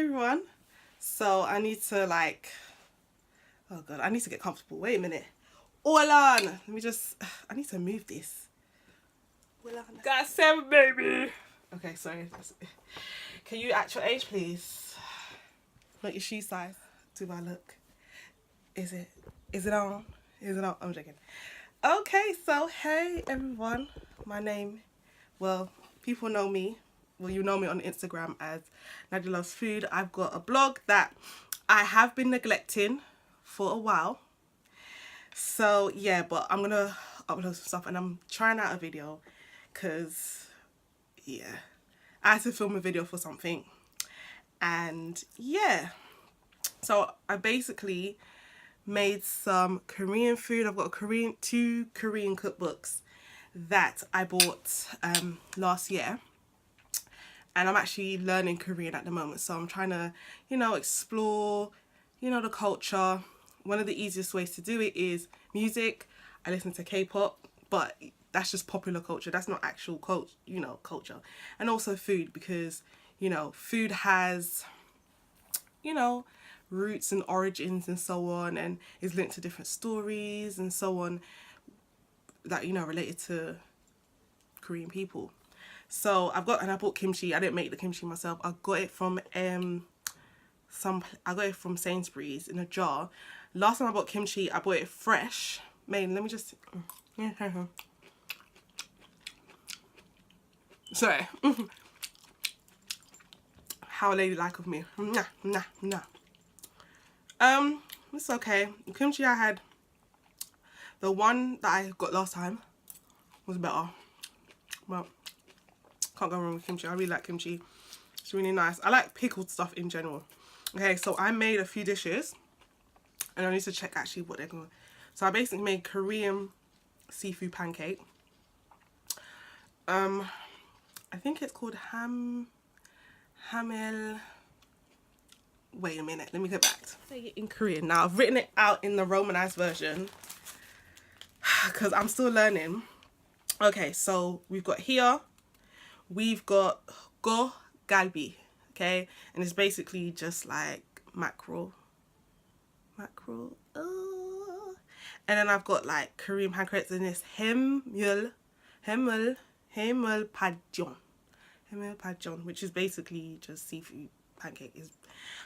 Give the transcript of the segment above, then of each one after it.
everyone. So I need to oh god, I need to get comfortable. Wait a minute. Hold on. Let me just, I need to move this. GOT7 baby. Okay, sorry. Can you act your age, please? Not your shoe size. Do I look? Is it on? Is it on? I'm joking. Okay, so hey everyone. My name, well, people know me. Well, you know me on Instagram as Nadia Loves Food. I've got a blog that I have been neglecting for a while. So yeah, but I'm gonna upload some stuff and I'm trying out a video because yeah, I had to film a video for something. And yeah, so I basically made some Korean food. I've got two Korean cookbooks that I bought last year. And I'm actually learning Korean at the moment. So I'm trying to, explore, the culture. One of the easiest ways to do it is music. I listen to K-pop, but that's just popular culture. That's not actual culture. And also food, because, food has, roots and origins and so on, and is linked to different stories and so on that, related to Korean people. So I bought kimchi. I didn't make the kimchi myself. I got it from Sainsbury's in a jar. Last time I bought kimchi, I bought it fresh. Man, let me just sorry. How ladylike of me. Nah. It's okay. The kimchi I had, the one that I got last time was better. Well, can't go wrong with kimchi. I really like kimchi. It's really nice. I like pickled stuff in general. Okay, so I made a few dishes and I need to check actually what they're going. So I basically made Korean seafood pancake. I think it's called hamel. Wait a minute, let me go back. Say it in Korean. Now I've written it out in the Romanized version because I'm still learning. Okay, so we've got go galbi, okay, and it's basically just like mackerel. And then I've got like Korean pancakes, and it's hemul pajeon, which is basically just seafood pancake.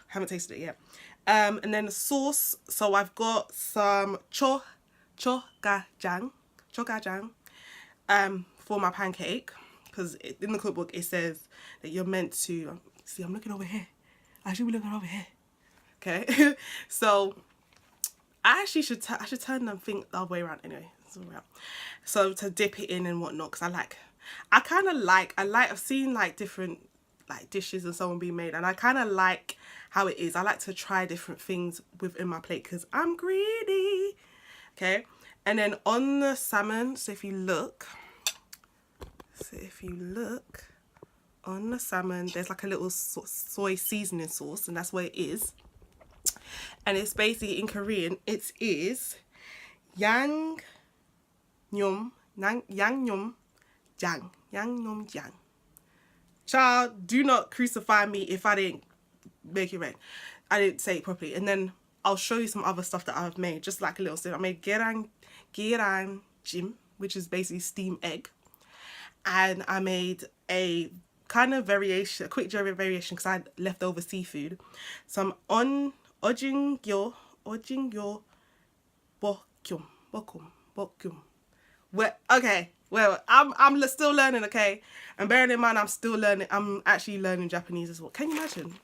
Haven't tasted it yet. And then the sauce. So I've got some chogajang for my pancake, because in the cookbook it says that you're meant to see. I'm looking over here. I should be looking over here. Okay. So I actually should turn the thing the other way around anyway. So to dip it in and whatnot, because I've seen like different like dishes and so on being made, and I kind of like how it is. I like to try different things within my plate because I'm greedy. Okay. And then on the salmon, so if you look on the salmon, there's like a little soy seasoning sauce, and that's what it is. And it's basically, in Korean, it is yangnyeom jang. Child, do not crucify me if I didn't make it right. I didn't say it properly. And then I'll show you some other stuff that I've made, just like a little thing. I made jim, which is basically steamed egg. And I made a kind of variation, a quick variation, because I had leftover seafood. Some ojingyo bokum. Well, okay, well, I'm still learning, okay? And bearing in mind, I'm actually learning Japanese as well. Can you imagine?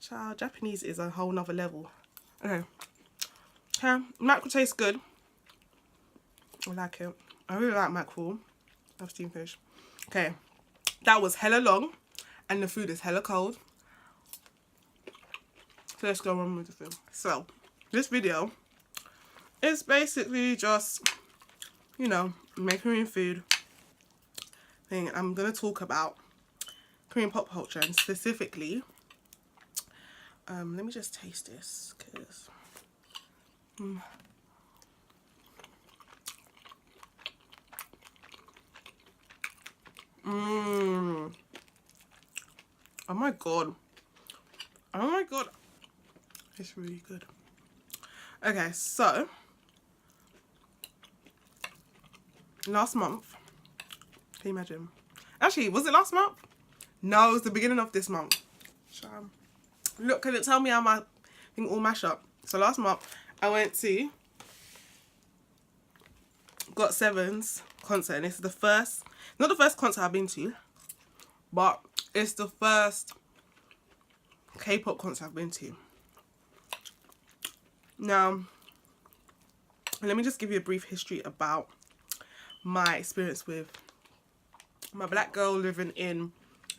Child, Japanese is a whole nother level. Okay. Mackerel tastes good. I like it. I really like mackerel. Of steamed fish. Okay, that was hella long and the food is hella cold, so let's go on with the film. So this video is basically just making Korean food thing. I'm gonna talk about Korean pop culture, and specifically let me just taste this, because oh my god, Oh my god. It's really good. Okay, so last month, can you imagine? Actually, was it last month? No, it was the beginning of this month. Look, can it tell me how my thing all mash up? So last month, I went to GOT7's concert, and it's the first, not the first concert I've been to, but it's the first K-pop concert I've been to. Now, let me just give you a brief history about my experience with my black girl living in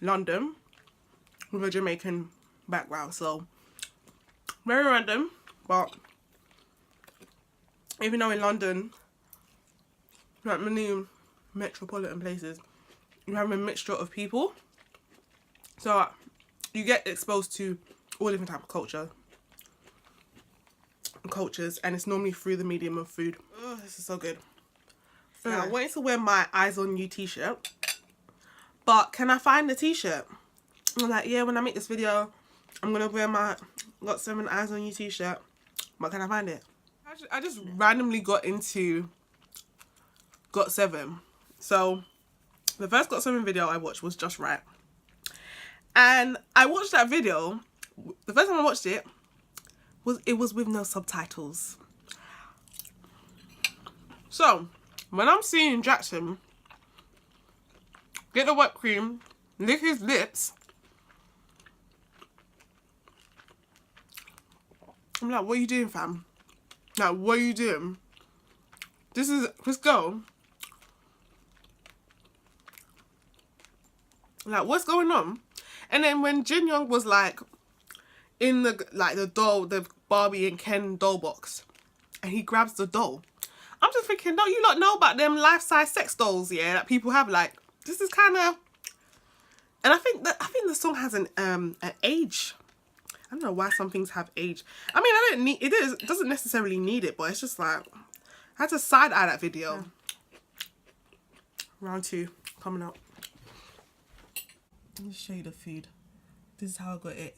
London with a Jamaican background. So, very random, but even though in London, like many metropolitan places, you have a mixture of people, so you get exposed to all different types of cultures, and it's normally through the medium of food. Oh, this is so good. Now, I wanted to wear my Eyes on You t-shirt, but can I find the t-shirt? I'm like, yeah, when I make this video, I'm gonna wear my GOT7 Eyes on You t-shirt, but can I find it? I just randomly got into GOT7. So the first GOT7 video I watched was Just Right, and I watched that video. The first time I watched it was with no subtitles. So when I'm seeing Jackson get the whipped cream, lick his lips, I'm like, what are you doing, fam? Like, what are you doing? This girl. Like, what's going on? And then when Jin Young was like in the doll, the Barbie and Ken doll box, and he grabs the doll, I'm just thinking, don't you lot know about them life-size sex dolls, yeah, that people have? Like, this is kind of, and I think the song has an age. I don't know why some things have age. I mean, I don't need it. It doesn't necessarily need it, but it's just like I had to side eye that video. Yeah. Round 2 coming up. Let me show you the food. This is how I got it.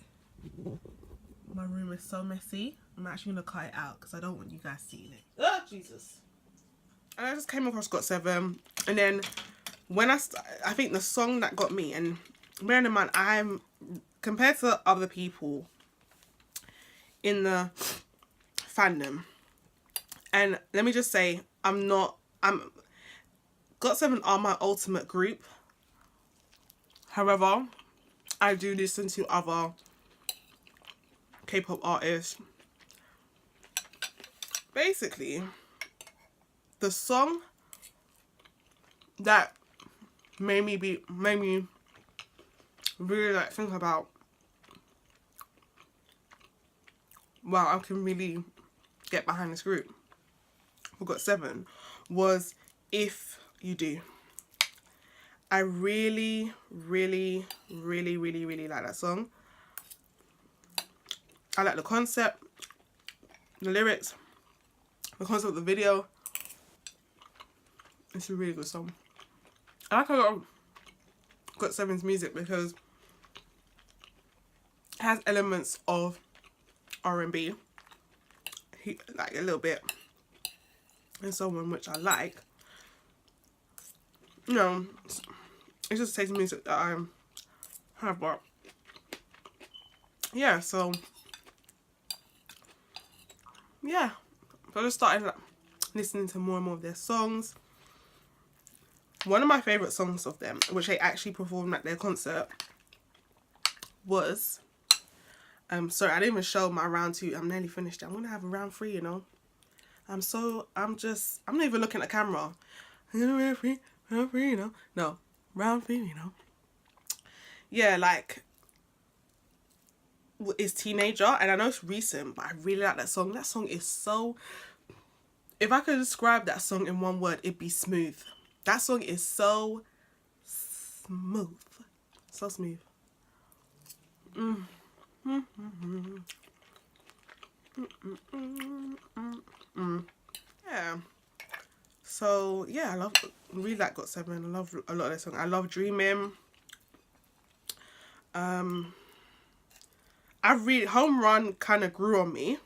My room is so messy. I'm actually gonna cut it out because I don't want you guys seeing it. Oh Jesus! And I just came across GOT7, and then when I think the song that got me, and bearing in mind I'm compared to other people in the fandom, and let me just say GOT7 are my ultimate group. However, I do listen to other K-pop artists. Basically, the song that made me really like think about, wow, I can really get behind this group, we got 7, was If You Do. I really like that song. I like the concept, the lyrics, the concept of the video. It's a really good song. I like a lot of GOT7's music because it has elements of R&B, like a little bit, and so on, which I like. You know, it's just taste music that I have bought. Yeah, so yeah, so I just started like, listening to more and more of their songs. One of my favourite songs of them, which they actually performed at their concert, was sorry, I didn't even show my round 2. I'm nearly finished. I'm gonna have a round 3, you know. I'm not even looking at the camera. Round 3, you know. No, round 3, you know. Yeah, like, it's Teenager, and I know it's recent, but I really like that song. That song is so, if I could describe that song in one word, it'd be smooth. That song is so smooth. So smooth. Yeah. So yeah, I really like GOT7. I love a lot of their songs. I love Dreaming. Home Run kind of grew on me.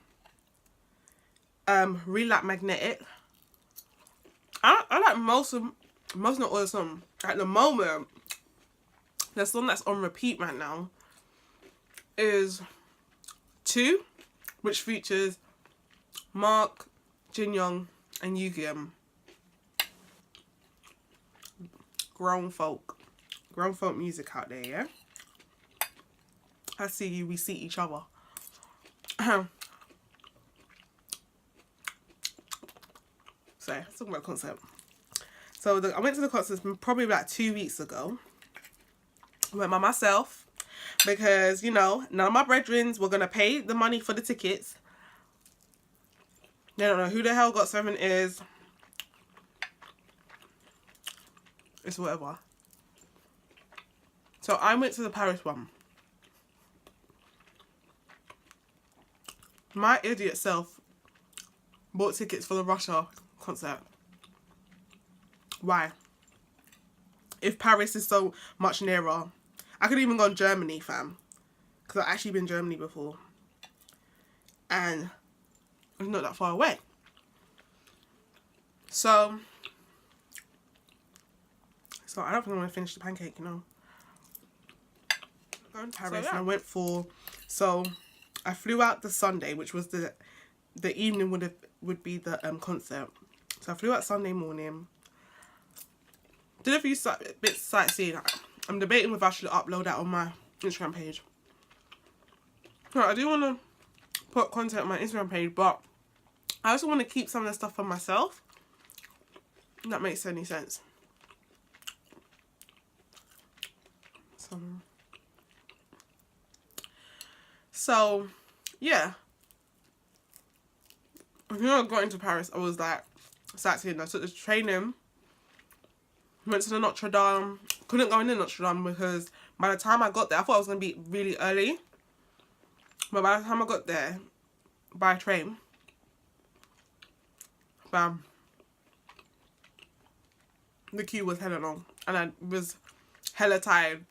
Really like Magnetic. I like most, not all the songs. At the moment, the song that's on repeat right now is 2, which features Mark, Jin Young, and Yugyeom. Grown folk music out there, yeah? I see you, we see each other. So, let's talk about the concert. So, I went to the concert probably like 2 weeks ago. I went by myself because, you know, none of my brethrens were going to pay the money for the tickets. They don't know who the hell GOT7 is. It's whatever. So, I went to the Paris one. My idiot self bought tickets for the Russia concert. Why? If Paris is so much nearer. I could even go in Germany, fam. Because I've actually been in Germany before. And it's not that far away. So I don't think I'm going to finish the pancake, you know. Going to Paris, and I went for... So I flew out the Sunday, which was the evening would be the concert. So I flew out Sunday morning. Did a few bits sightseeing. I'm debating if I should upload that on my Instagram page. No, I do want to put content on my Instagram page, but I also want to keep some of the stuff for myself. If that makes any sense. So yeah. When I got into Paris, I was like sightseeing. I took the train in. Went to the Notre Dame. Couldn't go in the Notre Dame because by the time I got there, I thought I was going to be really early. But by the time I got there, by train, bam, the queue was hella long. And I was hella tired.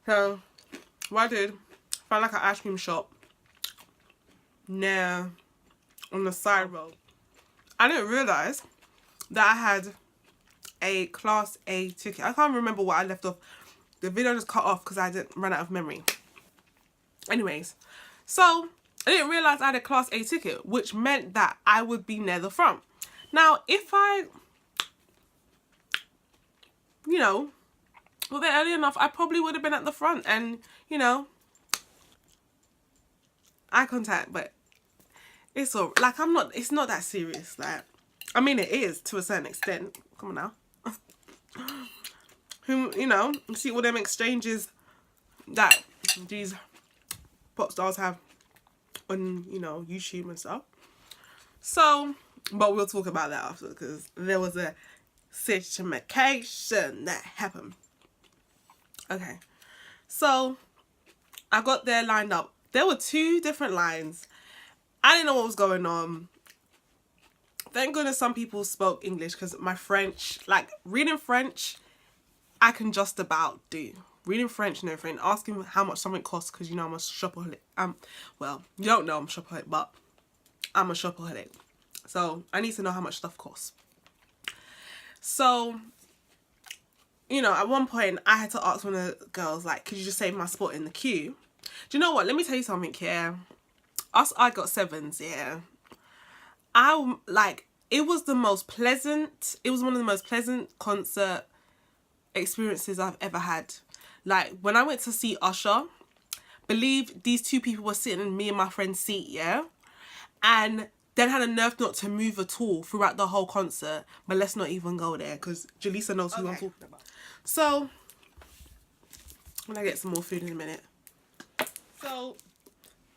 So, what I did, found like an ice cream shop near, on the side road. I didn't realise that I had a Class A ticket. I can't remember what I left off. The video just cut off because I didn't run out of memory. Anyways, so I didn't realise I had a Class A ticket, which meant that I would be near the front. Now, if I, you know, were there early enough, I probably would have been at the front and, you know, eye contact, but it's all, like, it's not that serious. Like, I mean, it is to a certain extent. Come on now. Who, you know, see all them exchanges that these pop stars have on, you know, YouTube and stuff. So, but we'll talk about that after because there was a situation that happened. Okay, so I got there lined up. There were 2 different lines. I didn't know what was going on. Thank goodness some people spoke English because my French, like reading French, I can just about do. Reading French and everything, asking how much something costs because you know I'm a shopaholic. Well, you don't know I'm a shopaholic, but I'm a shopaholic. So I need to know how much stuff costs. So, you know, at one point I had to ask one of the girls, like, could you just save my spot in the queue? Do you know what? Let me tell you something here. I GOT7s, yeah. It was the most pleasant, it was one of the most pleasant concert experiences I've ever had. Like, when I went to see Usher, believe these 2 people were sitting in me and my friend's seat, yeah? And then had a nerve not to move at all throughout the whole concert. But let's not even go there, because Jaleesa knows who I'm talking about. So, I'm gonna get some more food in a minute. So,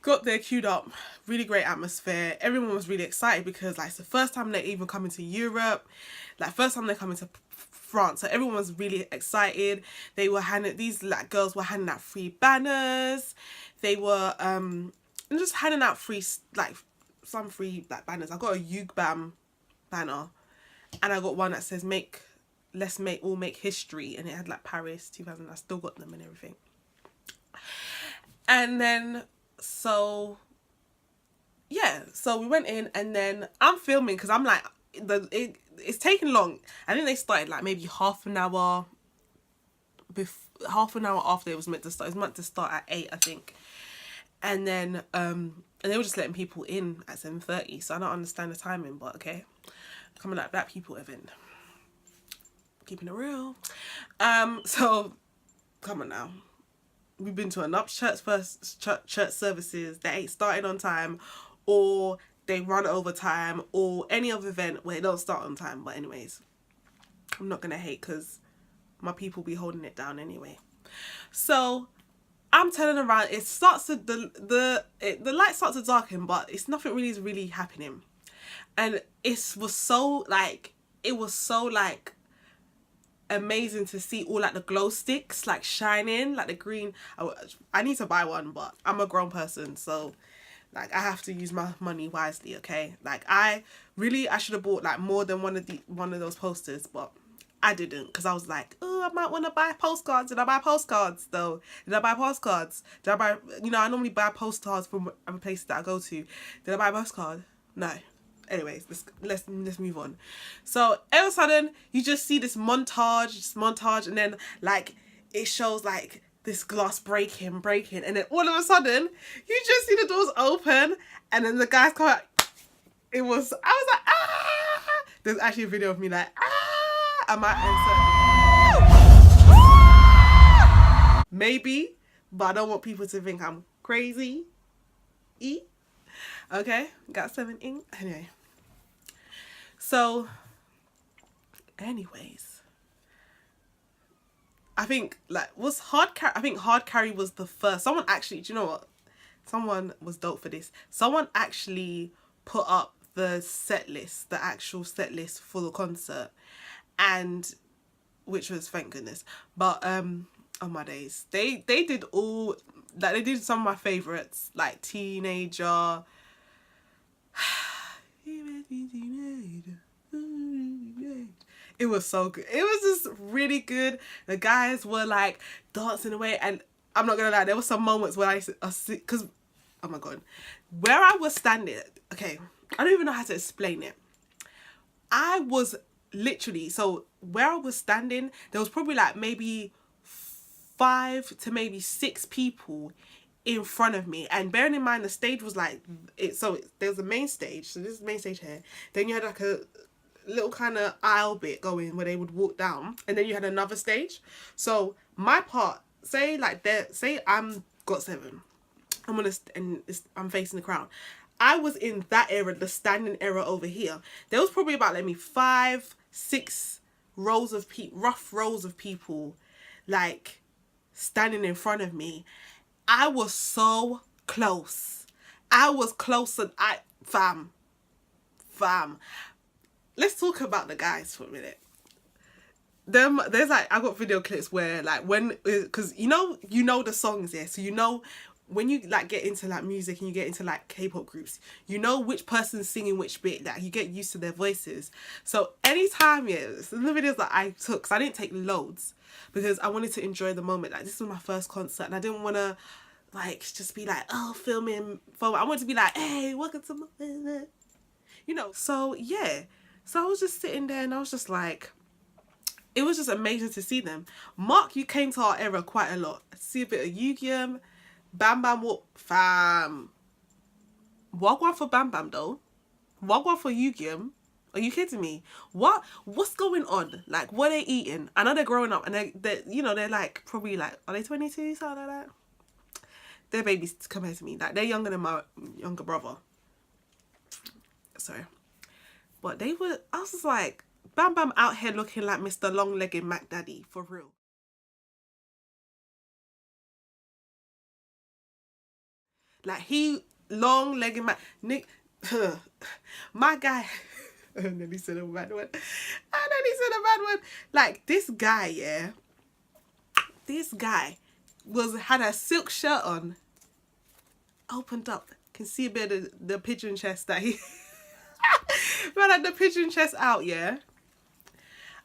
got there, queued up, really great atmosphere. Everyone was really excited because like it's the first time they're even coming to Europe, like first time they're coming to France. So everyone was really excited. They were these like girls were handing out free banners. They were just handing out some free like banners. I got a Yugbam banner, and I got one that says let's make history, and it had like Paris 2000. I still got them and everything. And then, so, yeah. So we went in and then I'm filming because I'm like, it's taking long. I think they started like maybe half an hour after it was meant to start. It was meant to start at 8, I think. And then, and they were just letting people in at 7:30. So I don't understand the timing, but okay. Coming like Black people event. Keeping it real. So come on now. We've been to enough church services that ain't starting on time, or they run over time, or any other event where they don't start on time. But anyways, I'm not gonna hate because my people be holding it down anyway. So I'm turning around. It starts to the light starts to darken, but it's nothing really is really happening, and it was so like amazing to see all like the glow sticks like shining, like the green. I need to buy one, but I'm a grown person, so like I have to use my money wisely, okay? Like I should have bought like more than one of those posters, but I didn't, because I was like, oh, I might want to buy postcards. Did I buy postcards though? Did I buy postcards? Did I buy, I normally buy postcards from other places that I go to. Did I buy a postcard? No. Anyways, let's move on. So all of a sudden you just see this montage, and then like it shows like this glass breaking, and then all of a sudden you just see the doors open, and then the guys come out. I was like, ah! There's actually a video of me like, ah! I might insert maybe, but I don't want people to think I'm crazy. Okay, GOT7 ink. Anyway, so anyways, I think like hard carry was the first. Someone actually, do you know what? Someone was dope for this. Someone actually put up the set list, the actual set list for the concert, and which was, thank goodness. But oh my days, they did all like, they did some of my favorites like Teenager. It was so good. It was just really good. The guys were like dancing away, and I'm not gonna lie, there were some moments where because oh my god, where I was standing, okay, I don't even know how to explain it. I was literally, so where I was standing, there was probably like maybe 5 to maybe 6 people in front of me, and bearing in mind the stage was like there's a main stage, so this is the main stage here, then you had like a little kind of aisle bit going where they would walk down, and then you had another stage. So my part, say I'm GOT7, I'm facing the crowd, I was in that area, the standing area over here. There was probably about let me 5-6 rows of rough rows of people like standing in front of me. I was so close. I was close, and fam. Let's talk about the guys for a minute. There's like, I got video clips where like because you know the songs, yeah, so you know when you like get into like music and you get into like K-pop groups, you know which person's singing which bit, that you get used to their voices. So anytime, yeah, in the videos that I took, because I didn't take loads because I wanted to enjoy the moment. Like this was my first concert, and I didn't want to like just be like, oh, filming. I wanted to be like, hey, welcome to my, So yeah, so I was just sitting there, and I was just like, it was just amazing to see them. Mark, you came to our era quite a lot. See a bit of Yugyeom, Bam Bam, fam. Wagwan for Bam Bam though. Wagwan for Yugyeom. Are you kidding me? What's going on? Like, what are they eating? I know they're growing up, and they're like probably like, are they 22, something like that? They're babies compared to me. Like, they're younger than my younger brother. Sorry. But I was just like, Bam Bam out here looking like Mr. Long-legged Mac Daddy, for real. Like, he long-legged Mac... Nick... my guy... And then he said a bad one. Like, this guy, yeah? This guy had a silk shirt on. Opened up. Can see a bit of the pigeon chest that he... Man had the pigeon chest out, yeah?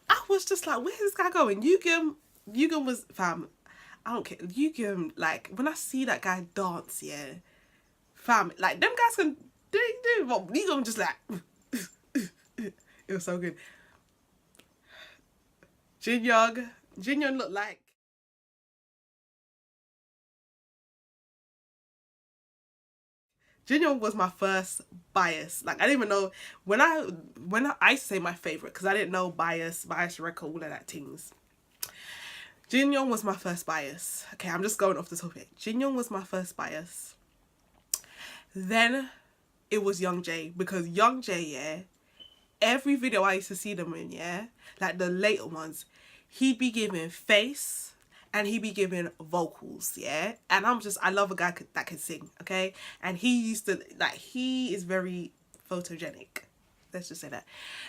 I was just like, where's this guy going? Yugyeom was, fam, I don't care. You give him, like, when I see that guy dance, yeah, fam, like, them guys can do, but you gonna just like, it was so good. Jin Young looked like, Jin Young was my first bias. Like, I didn't even know, when I say my favorite, because I didn't know bias record, all of that things. Jin Young was my first bias. Okay, I'm just going off the topic. Jin Young was my first bias. Then it was Young Jae, because Young Jae, yeah, every video I used to see them in, yeah, like the later ones, he'd be giving face and he'd be giving vocals, yeah, and I love a guy that can sing, okay, and he used to, like, he is very photogenic, let's just say that.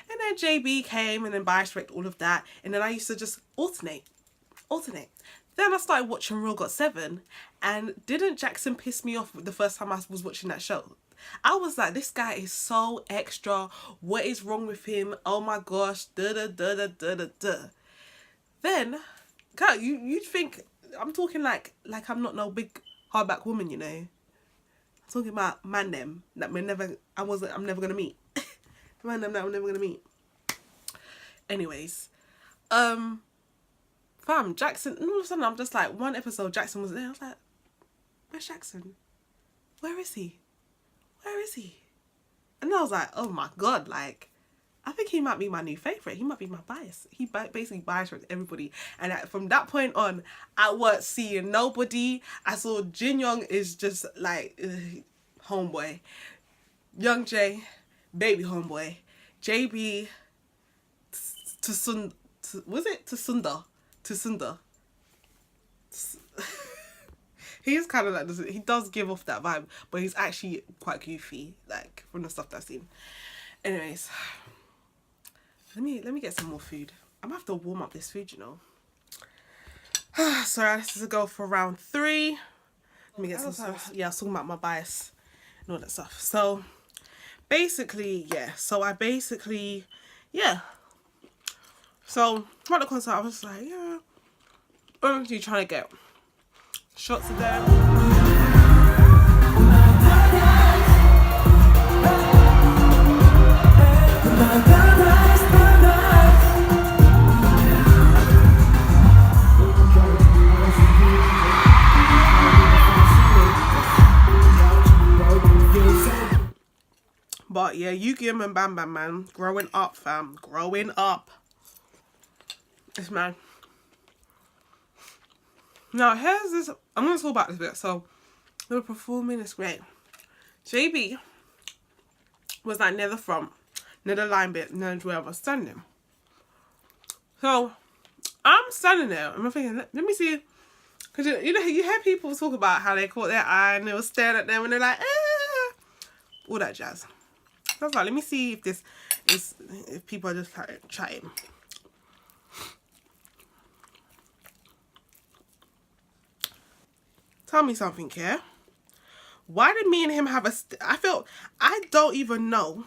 And then JB came, and then Bias Rec, all of that, and then I used to just alternate. Then I started watching Real GOT7, and didn't Jackson piss me off the first time I was watching that show? I was like, this guy is so extra. What is wrong with him? Oh my gosh. Then, girl, you'd think I'm talking like I'm not no big hardback woman, you know. I'm talking about man them that I'm never gonna meet. Man them that I'm never gonna meet. Anyways, fam, Jackson, and all of a sudden I'm just like, one episode Jackson was there, I was like, where's Jackson? Where is he? And I was like, oh my god, like, I think he might be my new favourite. He might be my bias. He basically bias with everybody. And from that point on, I wasn't seeing nobody. I saw Jin Young is just like, homeboy. Young Jae, baby homeboy. JB, Tsunda. He is kind of like this. He does give off that vibe, but he's actually quite goofy, like, from the stuff that I've seen. Anyways, let me get some more food. I'm gonna have to warm up this food, you know. So this is a go for round 3. Let me get some stuff. Yeah, I was talking about my bias and all that stuff. So basically, yeah. So throughout the concert, I was like, yeah, I'm actually trying to get shots of them. But yeah, Yu-Gi-Oh and Bam Bam, man, growing up, fam, growing up. It's mad. Now here's this. I'm gonna talk about this bit. So they were performing. It's great. JB was like near the front, near the line bit, near where I was standing. So I'm standing there and I'm thinking, let me see, because you know you hear people talk about how they caught their eye and they were staring at them and they're like, all that jazz. So I was like, let me see if people are just like chatting. Tell me something, Care. Why did me and him have I don't even know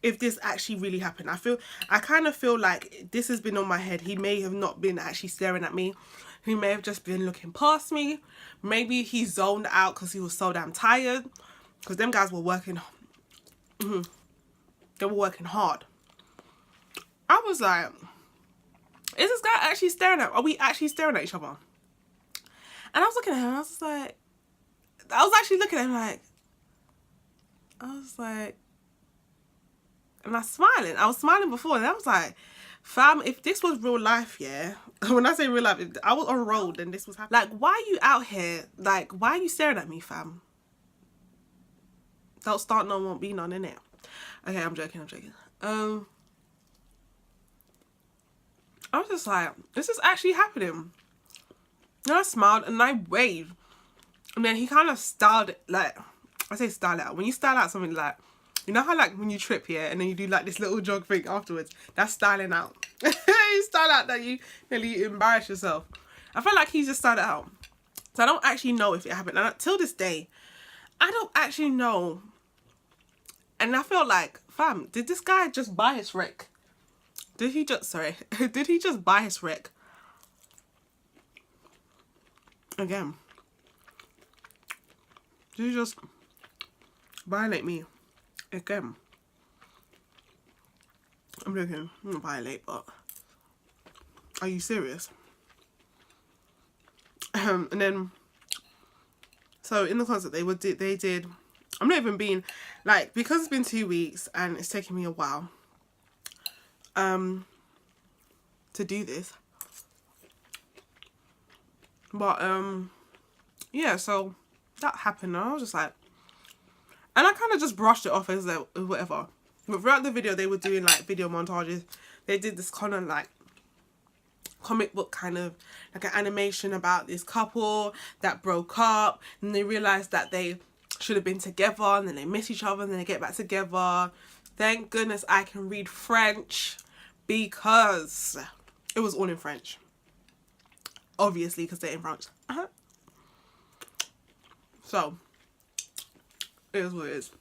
if this actually really happened. I kind of feel like this has been on my head. He may have not been actually staring at me. He may have just been looking past me. Maybe he zoned out because he was so damn tired. Because them guys were working. They were working hard. I was like, is this guy actually staring at? Are we actually staring at each other? And I was looking at him and I was actually looking at him like, and I was smiling before, and I was like, fam, if this was real life, yeah, when I say real life, if I was on a road and this was happening, like, why are you out here, like, why are you staring at me, fam? Don't start none, won't be none, innit? Okay, I'm joking. I was just like, this is actually happening. And I smiled and I waved. And then he kind of styled it, like, I say style out. When you style out something, like, you know how, like, when you trip here and then you do, like, this little jog thing afterwards? That's styling out. You style out that you nearly embarrass yourself. I felt like he just styled it out. So I don't actually know if it happened. And till this day, I don't actually know. And I felt like, fam, did this guy just buy his wreck? Did he just buy his wreck? again, did you just violate me again? I'm joking, not violate, but are you serious? And then, so in the concert they did, I'm not even being, like, because it's been 2 weeks and it's taken me a while to do this, but yeah, so that happened and I was just like, and I kind of just brushed it off as like, whatever. But throughout the video they were doing like video montages. They did this kind of like comic book kind of like an animation about this couple that broke up and they realized that they should have been together and then they miss each other and then they get back together. Thank goodness I can read French because it was all in French, obviously, because they're in France. So it is what it is.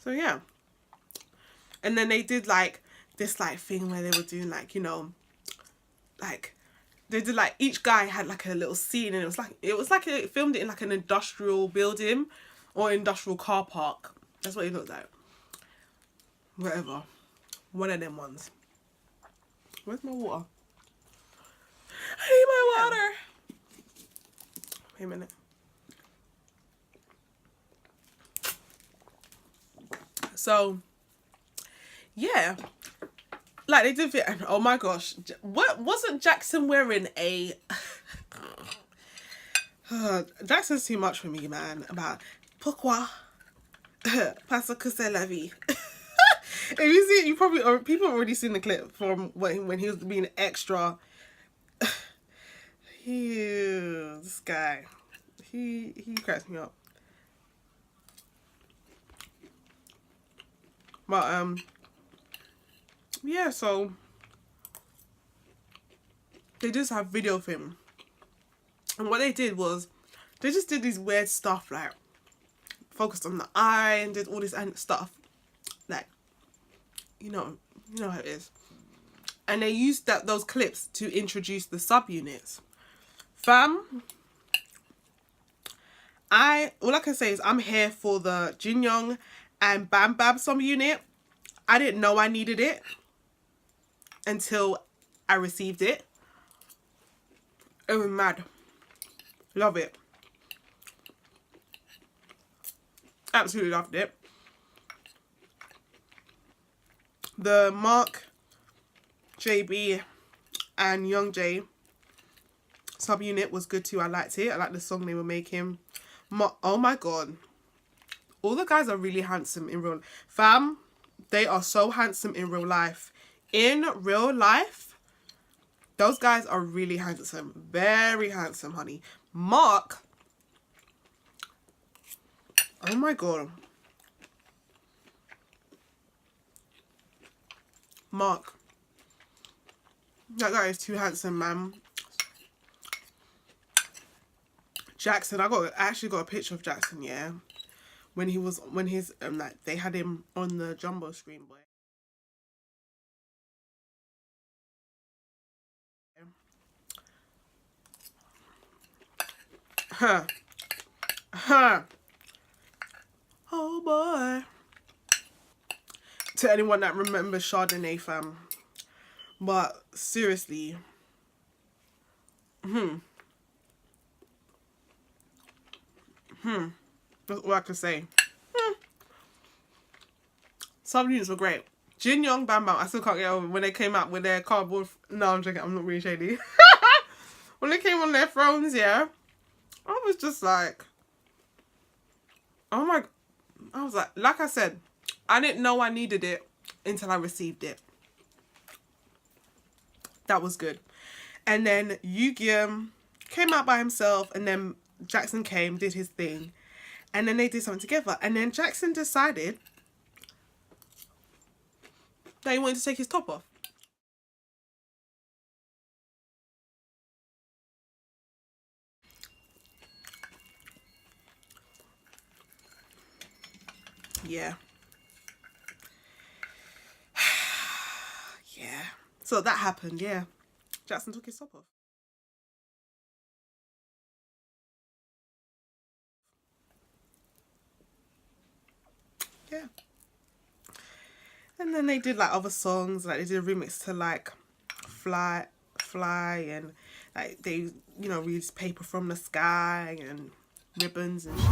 So yeah, and then they did like this like thing where they were doing like, you know, like they did like each guy had like a little scene and it was like it filmed it in like an industrial building or industrial car park. That's what it looked like. Whatever, one of them ones. Where's my water? I need my water. Wait a minute. So yeah, like they did it, and oh my gosh, what wasn't Jackson wearing a Jackson's too much for me, man. About pourquoi parce que c'est la vie. If you see it, you probably, or people have already seen the clip from when he was being extra. This guy, he cracks me up. But yeah, so they just have video film, and what they did was they just did these weird stuff, like focused on the eye and did all this stuff, like you know how it is. And they used those clips to introduce the subunits. Fam, all I can say is I'm here for the Jin Young and Bam Bam subunit. I didn't know I needed it until I received it. It was mad. Love it. Absolutely loved it. The Mark, JB and Young J subunit was good too. I liked it. I liked the song they were making. Oh my god. All the guys are really handsome in real life. Fam, they are so handsome in real life. In real life, those guys are really handsome. Very handsome, honey. Mark. Oh my god. Mark. That guy is too handsome, man. Jackson, I actually got a picture of Jackson, yeah. When his like they had him on the jumbo screen, boy. Huh. Huh. Oh boy. To anyone that remembers Chardonnay, fam. But seriously. That's all I can say. Some units were great. Jin Young, Bam Bam, I still can't get over when they came out with their cardboard. No, I'm joking. I'm not really shady. When they came on their thrones, yeah, I was just like, oh my. I was like I said, I didn't know I needed it until I received it. That was good. And then Yu-Gi-Oh came out by himself, and then Jackson came, did his thing, and then they did something together. And then Jackson decided that he wanted to take his top off. Yeah. Yeah. So that happened, yeah. Jackson took his top off. Yeah. And then they did like other songs, like they did a remix to like Fly, and like they, you know, released Paper from the Sky and Ribbons and shit.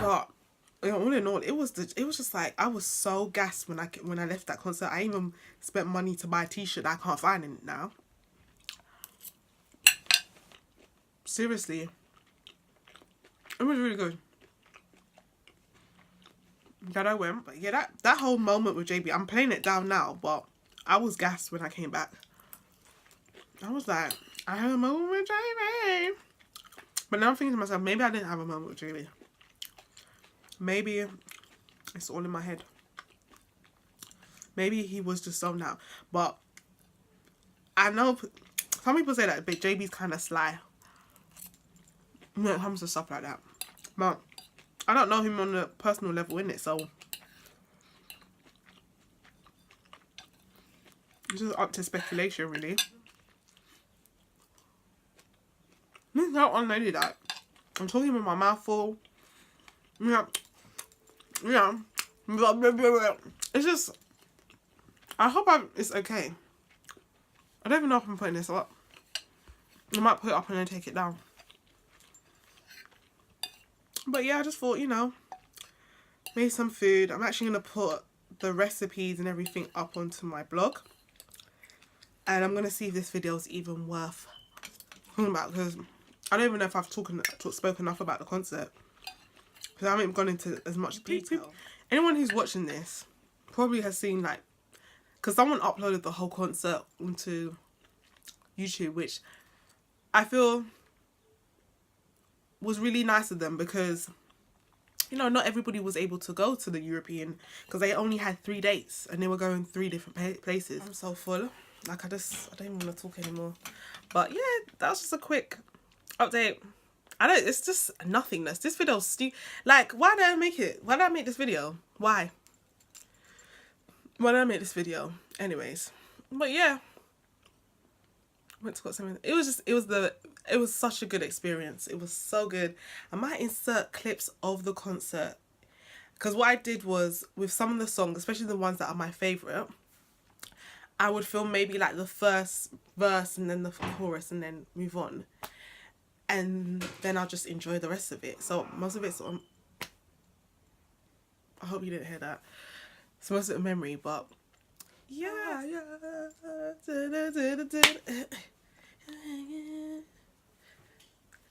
But all in all, it was just like I was so gassed when I left that concert. I even spent money to buy a t-shirt that I can't find it now. Seriously, it was really good. That I went, but yeah, that whole moment with JB, I'm playing it down now, but I was gassed when I came back. I was like, I had a moment with JB. But now I'm thinking to myself, maybe I didn't have a moment with JB. Maybe it's all in my head. Maybe he was just zoned out. But I know some people say that JB's kind of sly when it comes to stuff like that. But I don't know him on a personal level, innit? So it's just up to speculation, really. It's not on Lady that. I'm talking with my mouth full. Yeah. It's just, I hope it's okay. I don't even know if I'm putting this up. I might put it up and then take it down. But yeah, I just thought, you know, made some food. I'm actually going to put the recipes and everything up onto my blog. And I'm going to see if this video is even worth talking about, because I don't even know if I've spoken enough about the concert. Because I haven't even gone into as much detail. Anyone who's watching this probably has seen, like, because someone uploaded the whole concert onto YouTube, which I feel was really nice of them, because, you know, not everybody was able to go to the European, because they only had 3 dates and they were going 3 different places. I'm so full. Like, I don't even want to talk anymore. But yeah, that was just a quick update. It's just nothingness. This video's stupid. Like, why did I make it? Why did I make this video? Why did I make this video? Anyways, but yeah, went to GOT7. It was such a good experience. It was so good. I might insert clips of the concert, because what I did was, with some of the songs, especially the ones that are my favourite, I would film maybe like the first verse and then the chorus and then move on. And then I'll just enjoy the rest of it. So most of it's on, I hope you didn't hear that. It's most of it memory, but yeah.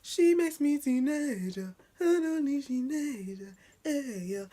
She makes me teenager. I don't need teenager. Hey, yo.